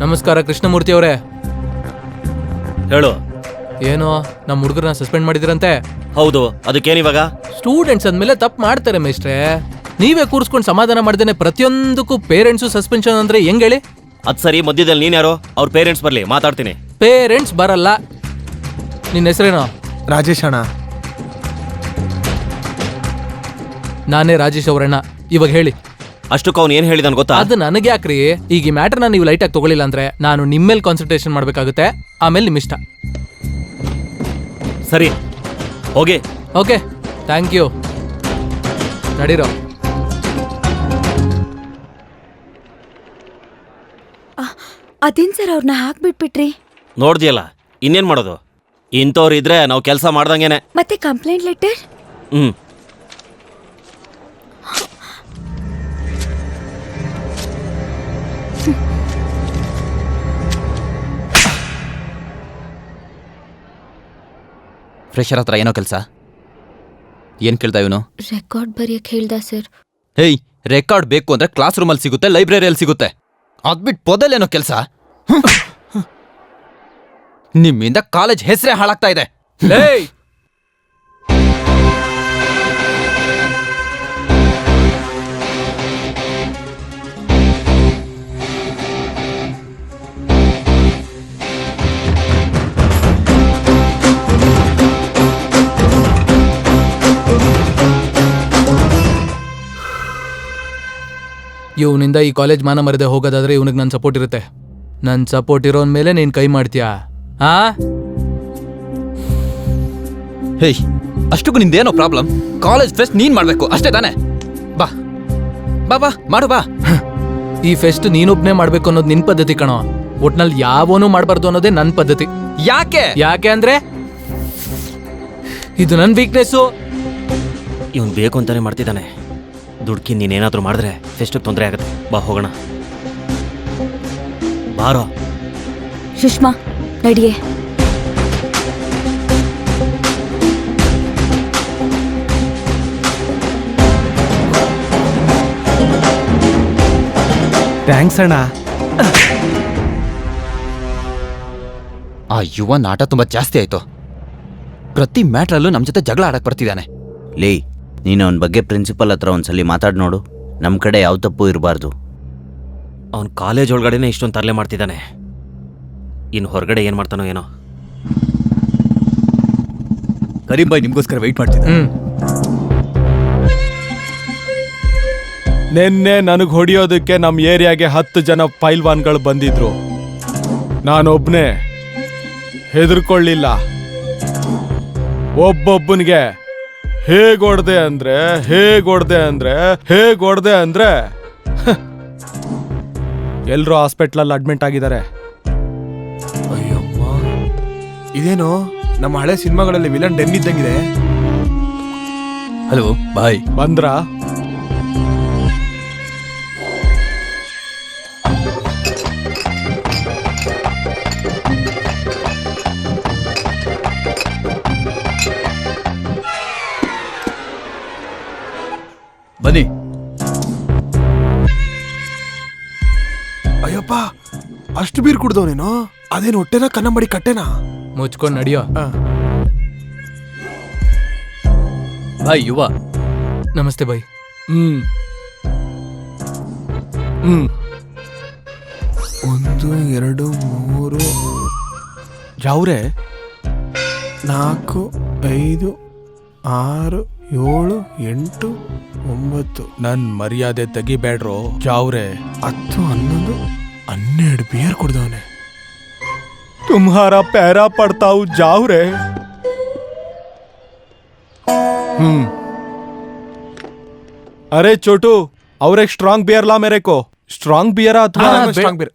ನಮಸ್ಕಾರ ಕೃಷ್ಣಮೂರ್ತಿ ಅವರೇ. ಹೇಳು. ಏನು ನಮ್ಮ ಹುಡುಗರನ್ನ ಸಸ್ಪೆಂಡ್ ಮಾಡಿದಿರಂತೆ? ಹೌದು, ಅದಕ್ಕೇನಿವಾಗ? ಸ್ಟೂಡೆಂಟ್ಸ್ ಅಂದ್ಮೇಲೆ ತಪ್ಪು ಮಾಡ್ತಾರೆ ಮೇಷ್ಟ್ರೆ. ನೀವೇ ಕೂರಿಸ್ಕೊಂಡು ಸಮಾಧಾನ ಮಾಡ್ದೇನೆ ಪ್ರತಿಯೊಂದಕ್ಕೂ ಪೇರೆಂಟ್ಸು ಸಸ್ಪೆನ್ಷನ್ ಅಂದ್ರೆ ಹೆಂಗ್ ಹೇಳಿ? ಅದ್ ಸರಿ, ಮಧ್ಯದಲ್ಲಿ ನೀನ್ ಯಾರು? ಅವ್ರ ಪೇರೆಂಟ್ಸ್ ಬರ್ಲಿ, ಮಾತಾಡ್ತೀನಿ. ಪೇರೆಂಟ್ಸ್ ಬರಲ್ಲ. ನಿನ್ನ ಹೆಸರೇನೋ? ರಾಜೇಶ್ ಅಣ್ಣ. ನಾನೇ ರಾಜೇಶ್ ಅವರಣ್ಣ. ಇವಾಗ ಹೇಳಿ. ಅಷ್ಟಕ್ಕೆ ಅವ್ನು ಏನ್ ಹೇಳಿದಾನ ಗೊತ್ತಾ? ಅದು ನನಗೆ ಯಾಕ್ರಿ? ಈಗ ಈ ಮ್ಯಾಟರ್ನ ನೀವು ಲೈಟಾಗಿ ತಗೊಳ್ಳಿಲ್ಲ ಅಂದ್ರೆ ನಾನು ನಿಮ್ಮೇಲೆ ಕಾನ್ಸಂಟ್ರೇಷನ್ ಮಾಡ್ಬೇಕಾಗುತ್ತೆ. ಆಮೇಲೆ ನಿಮ್ ಇಷ್ಟ. ಸರಿ, ಹೋಗಿ. Okay, thank you. ನಡೀರೋ. ಅದೇನ್ ಸರ್ ಅವ್ರನ್ನ ಹಾಕ್ಬಿಟ್ಬಿಟ್ರಿ? ನೋಡ್ದಿಯಲ್ಲ, ಇನ್ನೇನ್ ಮಾಡೋದು? ಇಂಥವ್ರು ಇದ್ರೆ ನಾವು ಕೆಲಸ ಮಾಡ್ದಂಗೆನೆ. ಮತ್ತೆ ಕಂಪ್ಲೇಂಟ್ ಲೆಟರ್? ಫ್ರೆಶರ್ ಹತ್ರ ಏನೋ ಕೆಲಸ? ಏನ್ ಕೇಳ್ತಾ ಇವನು? ರೆಕಾರ್ಡ್ ಬರೆಯಕ್ಕೆ ಹೇಳ್ದ ಸರ್. ಹೇಯ್, ರೆಕಾರ್ಡ್ ಬೇಕು ಅಂದ್ರೆ ಕ್ಲಾಸ್ ರೂಮಲ್ಲಿ ಸಿಗುತ್ತೆ, ಲೈಬ್ರರಿಯಲ್ಲಿ ಸಿಗುತ್ತೆ. ಅದ್ಬಿಟ್ಟು ಪೊದಲ್ಲೇನೋ ಕೆಲಸ? ನಿಮ್ಮಿಂದ ಕಾಲೇಜ್ ಹೆಸರೇ ಹಾಳಾಗ್ತಾ ಇದೆ. ಇವನಿಂದ ಈ ಕಾಲೇಜ್ ಮಾನ ಮರದೆ ಹೋಗೋದಾದ್ರೆ ಇವನಿಗೆ ನನ್ನ ಸಪೋರ್ಟ್ ಇರುತ್ತೆ. ನನ್ನ ಸಪೋರ್ಟ್ ಇರೋನ್ ಮೇಲೆ ನೀನ್ ಕೈ ಮಾಡ್ತೀಯಾ? ಹೇಯ್, ಅಷ್ಟಕ್ಕೂ ನಿಂದೇನೋ ಪ್ರಾಬ್ಲಮ್? ಕಾಲೇಜ್ ಫೆಸ್ಟ್ ನೀನ್ ಮಾಡ್ಬೇಕು ಅಷ್ಟೇ ತಾನೆ? ಬಾ ಬಾ ಬಾ ಮಾಡು ಬಾ. ಈ ಫೆಸ್ಟ್ ನೀನೊಬ್ನೇ ಮಾಡ್ಬೇಕು ಅನ್ನೋದು ನಿನ್ ಪದ್ಧತಿ ಕಣೋ. ಒಟ್ನಲ್ಲಿ ಯಾವನೂ ಮಾಡ್ಬಾರ್ದು ಅನ್ನೋದೇ ನನ್ ಪದ್ಧತಿ. ಯಾಕೆ ಅಂದ್ರೆ ಇದು ನನ್ ವೀಕ್ನೆಸ್ಸು. ಇವನ್ ಬೇಕು ಅಂತಾನೆ ಮಾಡ್ತಿದ್ದಾನೆ. ದುಡ್ಕಿ ನೀನೇನಾದ್ರೂ ಮಾಡಿದ್ರೆ ಫೆಸ್ಟಿಗೆ ತೊಂದರೆ ಆಗುತ್ತೆ. ಬಾ ಹೋಗೋಣ. ಬಾರೋ. ಸುಷ್ಮಾ ನಡಿಯೇ. ಥ್ಯಾಂಕ್ಸ್ ಅಣ್ಣ. ಆ ಯುವ ನಾಟ ತುಂಬಾ ಜಾಸ್ತಿ ಆಯ್ತು. ಪ್ರತಿ ಮ್ಯಾಟ್ರಲ್ಲೂ ನಮ್ ಜೊತೆ ಜಗಳ ಆಡಕ್ ಬರ್ತಿದ್ದಾನೆ. ಲೇ, ನೀನು ಅವನ ಬಗ್ಗೆ ಪ್ರಿನ್ಸಿಪಲ್ ಹತ್ರ ಒಂದ್ಸಲಿ ಮಾತಾಡಿ ನೋಡು. ನಮ್ಮ ಕಡೆ ಯಾವ ತಪ್ಪು ಇರಬಾರ್ದು. ಅವನು ಕಾಲೇಜ್ ಒಳಗಡೆನೆ ಇಷ್ಟೊಂದು ತರಲೆ ಮಾಡ್ತಿದ್ದಾನೆ. ಇನ್ನು ಹೊರಗಡೆ ಏನು ಮಾಡ್ತಾನೋ ಏನೋ. ಕರೀಂ ಬಾಯ್ ನಿಮ್ಗೋಸ್ಕರ ವೆಯ್ಟ್ ಮಾಡ್ತಿದ್ದೆ. ನಿನ್ನೆ ನನಗೆ ಹೊಡಿಯೋದಕ್ಕೆ ನಮ್ಮ ಏರಿಯಾಗೆ 10 ಜನ ಪೈಲ್ವಾನ್ಗಳು ಬಂದಿದ್ರು. ನಾನೊಬ್ನೇ ಹೆದರ್ಕೊಳ್ಳಿಲ್ಲ. ಒಬ್ಬೊಬ್ಬನಿಗೆ ಹೇಗೊಡ್ದೆ ಅಂದ್ರೆ ಎಲ್ರೂ ಹಾಸ್ಪಿಟ್ಲಲ್ಲಿ ಅಡ್ಮಿಟ್ ಆಗಿದ್ದಾರೆ. ಅಯ್ಯಮ್ಮ, ಇದೇನು ನಮ್ಮ ಹಳೆ ಸಿನಿಮಾಗಳಲ್ಲಿ ವಿಲನ್ ಡೆನ್ ಇದ್ದಂಗಿದೆ. ಹಲೋ ಬಾಯ್. ಬಂದ್ರ? ಬನ್ನಿ. ಅಯ್ಯಪ್ಪ, ಅಷ್ಟು ಬೀರ್ ಕುಡ್ದವನೇನೋ? ಅದೇನು ಹೊಟ್ಟೆನ ಕನ್ನಂಬಡಿ ಕಟ್ಟೆನಾ? ಮುಚ್ಕೊಂಡು ನಡಿಯೋ. ಬಾಯ್ ಯುವ. ನಮಸ್ತೆ ಬಾಯ್. 1 2 3 ಜಾವ್ರೆ 4 5 6 7 8 9. ನನ್ ಮರ್ಯಾದೆ ತೆಗಿಬೇಡ್ರೋ ಜಾವ್ರೆ. 10 11 12 ಬಿಯರ್ ಕುಡ್ದವನೆ. तुम्हारा पैरा पड़ता हूँ जाओ रे. अरे छोटू, और एक स्ट्रांग बियर ला मेरे को. स्ट्रांग बियर अथवा ಸ್ಟ್ರಾಂಗ್ ಬಿಯರ್.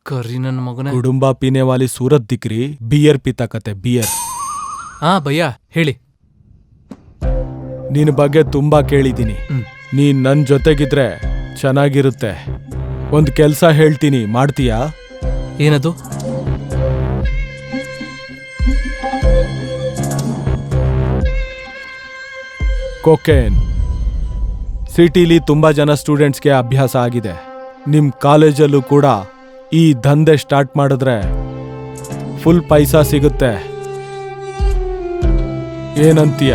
ಕರ್ರಿ ನನ್ನ ಮಗನೇ. कुडुंबा पीने वाली सूरत दिख रही, बियर पीता कते बियर. ಭಯ್ಯ ಹೇಳಿ. ನಿನ್ನ ಬಗ್ಗೆ ತುಂಬಾ ಕೇಳಿದ್ದೀನಿ. ನೀನ್ ನನ್ ಜೊತೆಗಿದ್ರೆ ಚೆನ್ನಾಗಿರುತ್ತೆ. ಒಂದ್ ಕೆಲ್ಸ ಹೇಳ್ತೀನಿ, ಮಾಡ್ತೀಯಾ? ಏನದು? कोकेन ಸಿಟಿಲಿ ತುಂಬಾ ಜನ ಸ್ಟೂಡೆಂಟ್ಸ್ಗೆ ಅಭ್ಯಾಸ ಆಗಿದೆ. ನಿಮ್ ಕಾಲೇಜಲ್ಲೂ ಕೂಡ ಈ ದಂಧೆ ಸ್ಟಾರ್ಟ್ ಮಾಡಿದ್ರೆ ಫುಲ್ ಪೈಸಾ ಸಿಗುತ್ತೆ. ಏನಂತೀಯ?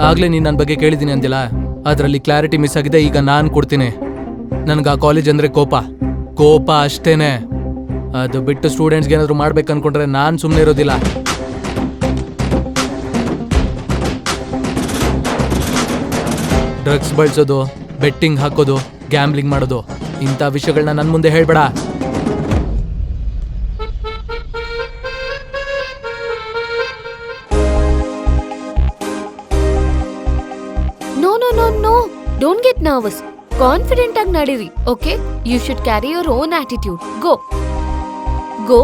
ಆಗ್ಲೇ ನೀನ್ ನನ್ನ ಬಗ್ಗೆ ಕೇಳಿದ್ದೀನಿ ಅಂದಿಲ್ಲ, ಅದರಲ್ಲಿ ಕ್ಲಾರಿಟಿ ಮಿಸ್ ಆಗಿದೆ. ಈಗ ನಾನ್ ಕೊಡ್ತೀನಿ. ನನ್ಗೆ ಆ ಕಾಲೇಜ್ ಅಂದ್ರೆ ಕೋಪ ಅಷ್ಟೇನೆ. ಅದು ಬಿಟ್ಟು ಸ್ಟೂಡೆಂಟ್ಸ್ಗೆ ಏನಾದ್ರು ಮಾಡ್ಬೇಕು ಅನ್ಕೊಂಡ್ರೆ ನಾನ್ ಸುಮ್ಮನೆ ಇರೋದಿಲ್ಲ. ಡ್ರಗ್ಸ್ ಬಳಸೋದು, ಬೆಟ್ಟಿಂಗ್ ಹಾಕೋದು, ಗ್ಯಾಮ್ಲಿಂಗ್ ಮಾಡೋದು, ಇಂಥ ವಿಷಯಗಳನ್ನ ನನ್ನ ಮುಂದೆ ಹೇಳ್ಬೇಡ. No, no, no, no. Don't get nervous. Confident ಆಗಿ ನಡೀರಿ. Okay? You should carry your own attitude. Go. Go.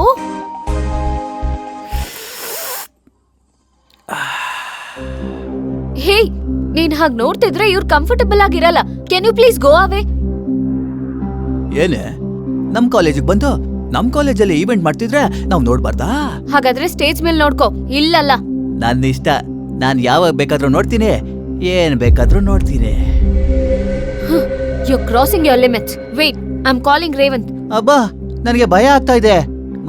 Hey, ನೀನ್ ಹಾಗೆ ನೋಡ್ತಿದ್ರೆ ಇವ್ರು ಕಂಫರ್ಟಬಲ್ ಆಗಿರಲ್ಲ. ಕ್ಯಾನ್ ಯು ಪ್ಲೀಸ್ ಗೋ ಅವೇ? ಏನೇ ನಮ್ ಕಾಲೇಜಿಗೆ ಬಂದು ನಮ್ ಕಾಲೇಜಲ್ಲಿ ಈವೆಂಟ್ ಮಾಡ್ತಿದ್ರೆ ನಾವ್ ನೋಡ್ಬಾರ್ದಾ? ಹಾಗಾದ್ರೆ ಸ್ಟೇಜ್ ಮೇಲೆ ನೋಡ್ಕೋ. ಇಲ್ಲಲ್ಲ. ನನ್ನ ಇಷ್ಟ. ನಾನ್ ಯಾವಾಗ ಬೇಕಾದ್ರೂ ನೋಡ್ತೀನಿ, ಏನ್ ಬೇಕಾದ್ರೂ ನೋಡ್ತೀನಿ. You're crossing your limits. Wait, I'm calling Revanth. ಅಬ್ಬಾ, ನನಗೆ ಭಯ ಆಗ್ತಾ ಇದೆ.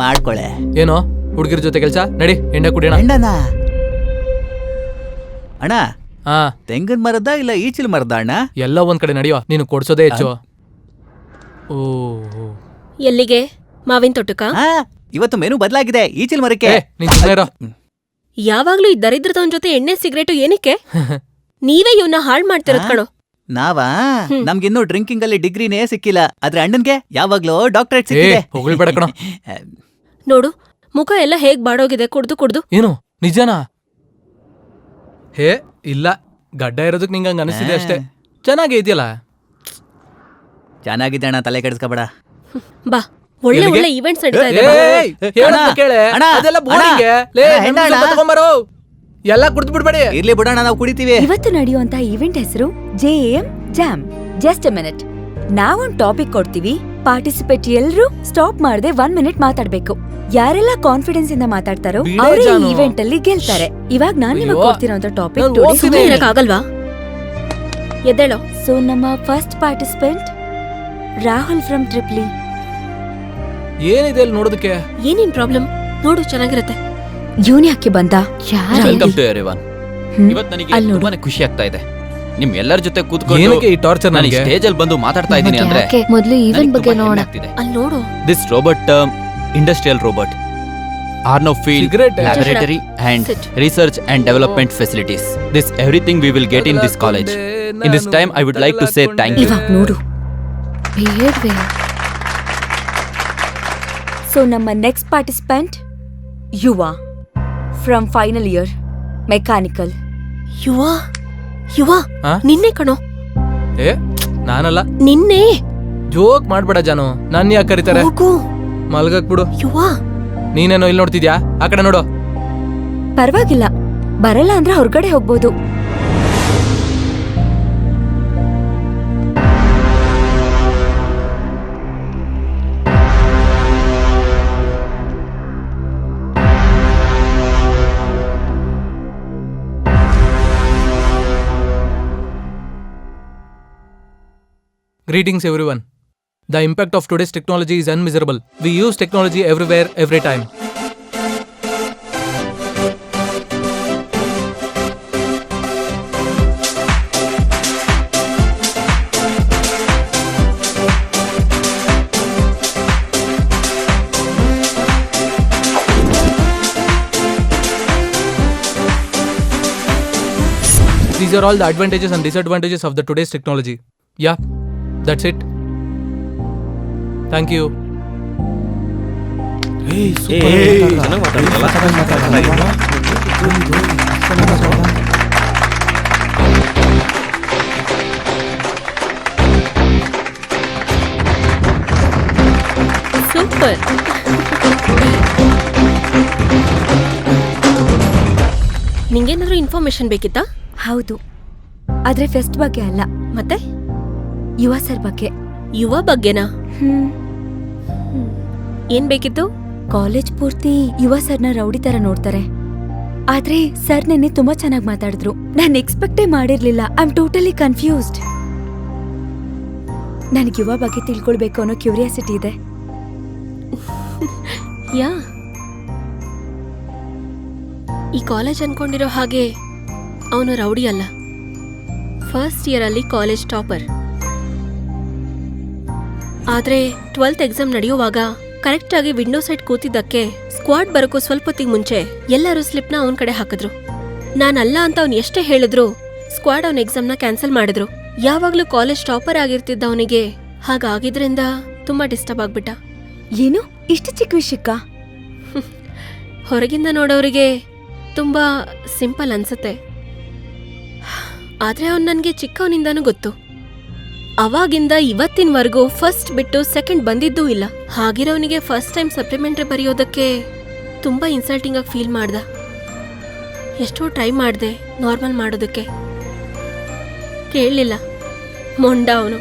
ಮಾಡ್ಕೊಳೆ. ಏನೋ ಹುಡುಗಿರ ಜೊತೆ ಕೆಲಸ? ನಡಿ, ಎಣ್ಣೆ ಕುಡಿಯೋಣ. ಅಣ್ಣನ ಅಣ್ಣ, ಹಾ, ತೆಂಗಿನ ಮರದ ಇಲ್ಲ ಈಚಿಲ್ ಮರದ ಅಣ್ಣ? ಎಲ್ಲ ಒಂದ್ ಕಡೆ ನಡೆಯೋ. ನೀನು ಕೊಡ್ಸೋದೇ ಹೆಚ್ಚು. ಓ, ಎಲ್ಲಿಗೆ? ಮಾವಿನ ತೋಟಕ್ಕ? ಹಾ, ಇವತ್ತು ಮೆನು ಬದಲಾಗಿದೆ. ಈಚಿಲ್ ಮರಕ್ಕೆ. ನೀನ್ ಸುಮ್ಮನೆ ಇರೋ. ಯಾವಾಗ್ಲೂ ಈ ದರಿದ್ರದವನ್ ಜೊತೆ ಎಣ್ಣೆ ಸಿಗರೇಟು ಏನಕ್ಕೆ? ನೀವೇ ಇವನ್ನ ಹಾಳ್ ಮಾಡ್ತಿರೋದ್ ಕಣೋ. ನಾವಾ? ನಮ್ಗಿನ್ನೂ ಡ್ರಿಂಕಿಂಗ್ ಅಲ್ಲಿ ಡಿಗ್ರಿನೇ ಸಿಕ್ಕಿಲ್ಲ. ಆದ್ರೆ ಅಣ್ಣನ್ಗೆ ಯಾವಾಗ್ಲೂ ಡಾಕ್ಟರೇಟ್ ಸಿಕ್ಕಿದೆ. ಹೊಗಳ್ಬೇಡ ಕಣೋ. ನೋಡು, ಮುಖ ಎಲ್ಲ ಹೇಗ್ ಬಾಡೋಗಿದೆ ಕುಡ್ದು. ಏನು ನಿಜನಾ? ಹೇ ಇಲ್ಲ, ಗಡ್ಡ ಇರೋದಕ್ ನಿಂಗ ಹಂಗ ಅನಿಸ್ತಿದೆ ಅಷ್ಟೇ. ಚೆನ್ನಾಗೇ ಇದೆಯಲ್ಲ. ಚೆನ್ನಾಗಿದೆ ಅಣ್ಣ, ತಲೆ ಕೆಡಿಸ್ಕೋಬೇಡ. ಬಾ, ಒಳ್ಳೆ ಎಲ್ಲಿಗೆ? ಒಳ್ಳೆ ಈವೆಂಟ್ಸ್ ನಡೀತಾ ಇದೆ. ಏಯ್, ಹೇಳೋದ್ನ ಅಣ್ಣ, ಕೇಳೆ. ಅಣ್ಣ, ಅದೆಲ್ಲ ಬೋರಿಂಗೆ. ಲೇ, ಅಣ್ಣ, ನಿಮ್ದು ಅಣ್ಣ. ಸ್ವಲ್ಪ ತಗೊಂಬರೋ. ಎಲ್ಲ ಕುಡ್ದು ಬಿಡ್ಬೇಡಿ. ಇರ್ಲಿ ಬಿಡೋಣ, ನಾವು ಕುಡಿತೀವಿ. ಇವತ್ತು ನಡೆಯುವಂತ ಈವೆಂಟ್ ಹೆಸರು JAM jam. Just a minute. ನಾವೊಂದ್ ಟಾಪಿಕ್ ಕೊಡ್ತೀವಿ. ಪಾರ್ಟಿಸಿಪೇಟ್ ಎಲ್ರೂ ಸ್ಟಾಪ್ ಮಾಡದೆ 1 ಮಿನಿಟ್ ಮಾತಾಡ್ಬೇಕು. ಯಾರೆಲ್ಲ ಕಾನ್ಫಿಡೆನ್ಸ್ ಇಂದ ಮಾತಾಡ್ತಾರೋ ಬಿಡೆ ಅವರೇ ಜಾನು. ಈವೆಂಟ್ ಅಲ್ಲಿ ಗೆಲ್ತಾರೆ. ಇವಾಗ ನಾನ್ ನಿಮಗೆ ಅಯ್ಯೋ. ಕೊಡ್ತಿರೋಂತ ಟಾಪಿಕ್ ನಾನ್ ಟುಡೇ. ಹೋಗ್ತೀನಿ. ಸುಮ್ನೆ ಇರಕ್ಕಾಗಲ್ವಾ? ಎದ್ದೇಳೋ. ಸೊ ನಮ್ಮ ಫಸ್ಟ್ ಪಾರ್ಟಿಸಿಪೆಂಟ್ ರಾಹುಲ್ ಫ್ರಮ್ ಟ್ರಿಪ್ಲಿ. ಏನಿದೆ ಅಲ್ಲಿ ನೋಡೋದಕ್ಕೆ? ಏನೇನ್ ಪ್ರಾಬ್ಲಮ್? ನೋಡು, ಚೆನ್ನಾಗಿರತ್ತೆ. ಇವನ್ ಯಾಕೆ ಬಂದ? Welcome to everyone. ಹ್ಮ್. ಇವತ್ತು ನನಗೆ ಅಲ್ಲಿ ನೋಡು. ತುಂಬಾನೇ ಖುಷಿ ಆಗ್ತಾ ಇದೆ. ನಿಮ್ ಎಲ್ಲರ ಜೊತೆ ಕೂತ್ಕೊಂಡು ಏನಕ್ಕೆ ಈ ಟಾರ್ಚರ್ ನಾನು ನನಗೆ? ಸ್ಟೇಜ್ ಅಲ್ಲಿ ಬಂದು ಮಾತಾಡ್ತಾ ಇದ್ದೀನಿ ಅಂದ್ರೆ ಯಾಕೆ? ಮೊದ್ಲು ಈವೆಂಟ್ ಬಗ್ಗೆ ನೋಡೋಣ. ಅಲ್ಲಿ ನೋಡು. This robot industrial robot Arno field, Cigarette. laboratory and Sit. research and development facilities. This everything we will get in this college. In this time, I would like to say thank you. ಇವಾಗ ನೋಡು. Behave. So ನಮ್ಮ next participant ಯುವ from final year mechanical. ಯುವ ಆ? ನಿನ್ನೆ ಕಣೋ. ಏ ನಾನಲ್ಲ. ನಿನ್ನೆ. ಜೋಕ್ ಮಾಡ್ಬೇಡ ಜಾನು. ನನ್ ಯಾಕೆ ಕರೀತಾರೆ? ಹೋಗು. ಮಲ್ಗಕ್ ಬಿಡು. ಯುವ. ನೀನೇನೋ ಇಲ್ಲಿ ನೋಡ್ತಿದ್ಯಾ? ಆ ಕಡೆ ನೋಡು. ಪರವಾಗಿಲ್ಲ, ಬರಲ್ಲ ಅಂದ್ರೆ ಹೊರಗಡೆ ಹೋಗ್ಬೋದು. Greetings everyone. The impact of today's technology is unmeasurable. We use technology everywhere, every time. These are all the advantages and disadvantages of the today's technology. Yeah, that's it. Thank you. ಚೆನ್ನಾಗಿ ಮಾತಾಡಿದ್ರಲ್ಲ? Super. ನಿಂಗೇನಾದ್ರೂ information ಬೇಕಿತ್ತಾ? ಹೌದು, ಆದ್ರೆ fest ಬಗ್ಗೆ ಅಲ್ಲ. ಮತ್ತೆ ಯುವ sir ಬಗ್ಗೆ. ಯುವ ಬಗ್ಗೆನಾ? ಹ್ಮ್ ಏನ್ ಬೇಕಿತ್ತು? ಕಾಲೇಜ್ ಪೂರ್ತಿ ಯುವ ಸರ್ನ ರೌಡಿ ತರ ನೋಡ್ತಾರೆ. ಆದ್ರೆ ಸರ್ ನೆನ್ನೆ ತುಂಬಾ ಚೆನ್ನಾಗಿ ಮಾತಾಡಿದ್ರು. ನಾನ್ ಎಕ್ಸ್ಪೆಕ್ಟೇ ಮಾಡಿರ್ಲಿಲ್ಲ. I am totally confused. ನನಗೆ ಯುವ ಬಗ್ಗೆ ತಿಳ್ಕೊಳ್ಬೇಕು ಅನ್ನೋ ಕ್ಯೂರಿಯಾಸಿಟಿ ಇದೆ. ಯಾ, ಈ ಕಾಲೇಜ್ ಅನ್ಕೊಂಡಿರೋ ಹಾಗೆ ಅವನು ರೌಡಿ ಅಲ್ಲ. ಫಸ್ಟ್ ಇಯರ್ ಅಲ್ಲಿ ಕಾಲೇಜ್ ಟಾಪರ್. ಆದ್ರೆ 12th ಎಕ್ಸಾಮ್ ನಡೆಯುವಾಗ ಕರೆಕ್ಟ್ ಆಗಿ ವಿಂಡೋ ಸೈಡ್ ಕೂತಿದ್ದಕ್ಕೆ ಸ್ಕ್ವಾಡ್ ಬರೋಕ್ಕೂ ಸ್ವಲ್ಪ ಹೊತ್ತಿಗೆ ಮುಂಚೆ ಎಲ್ಲರೂ ಸ್ಲಿಪ್ನ ಅವನ ಕಡೆ ಹಾಕಿದ್ರು. ನಾನಲ್ಲ ಅಂತ ಅವ್ನು ಎಷ್ಟೇ ಹೇಳಿದ್ರು ಸ್ಕ್ವಾಡ್ ಅವನ ಎಕ್ಸಾಮ್ನ ಕ್ಯಾನ್ಸಲ್ ಮಾಡಿದ್ರು. ಯಾವಾಗ್ಲೂ ಕಾಲೇಜ್ ಟಾಪರ್ ಆಗಿರ್ತಿದ್ದ ಅವನಿಗೆ ಹಾಗಾಗಿದ್ರಿಂದ ತುಂಬಾ ಡಿಸ್ಟರ್ಬ್ ಆಗ್ಬಿಟ್ಟ. ಏನು ಇಷ್ಟು ಚಿಕ್ಕ ವಿಷಯಕ್ಕ? ಹೊರಗಿಂದ ನೋಡೋರಿಗೆ ತುಂಬಾ ಸಿಂಪಲ್ ಅನ್ಸುತ್ತೆ, ಆದ್ರೆ ಅವ್ನು ನನಗೆ ಚಿಕ್ಕವನಿಂದಾನೂ ಗೊತ್ತು. ಅವಾಗಿಂದ ಇವತ್ತಿನವರೆಗೂ ಫಸ್ಟ್ ಬಿಟ್ಟು ಸೆಕೆಂಡ್ ಬಂದಿದ್ದೂ ಇಲ್ಲ. ಹಾಗಿರೋನಿಗೆ ಫಸ್ಟ್ ಟೈಮ್ ಸಪ್ಲಿಮೆಂಟ್ರಿ ಬರೆಯೋದಕ್ಕೆ ತುಂಬಾ ಇನ್ಸಲ್ಟಿಂಗ್ ಆಗಿ ಫೀಲ್ ಮಾಡ್ದ. ಎಷ್ಟೋ ಟ್ರೈ ಮಾಡಿದೆ ನಾರ್ಮಲ್ ಮಾಡೋದಕ್ಕೆ, ಕೇಳಲಿಲ್ಲ. ಮೊಂಡ ಅವನು.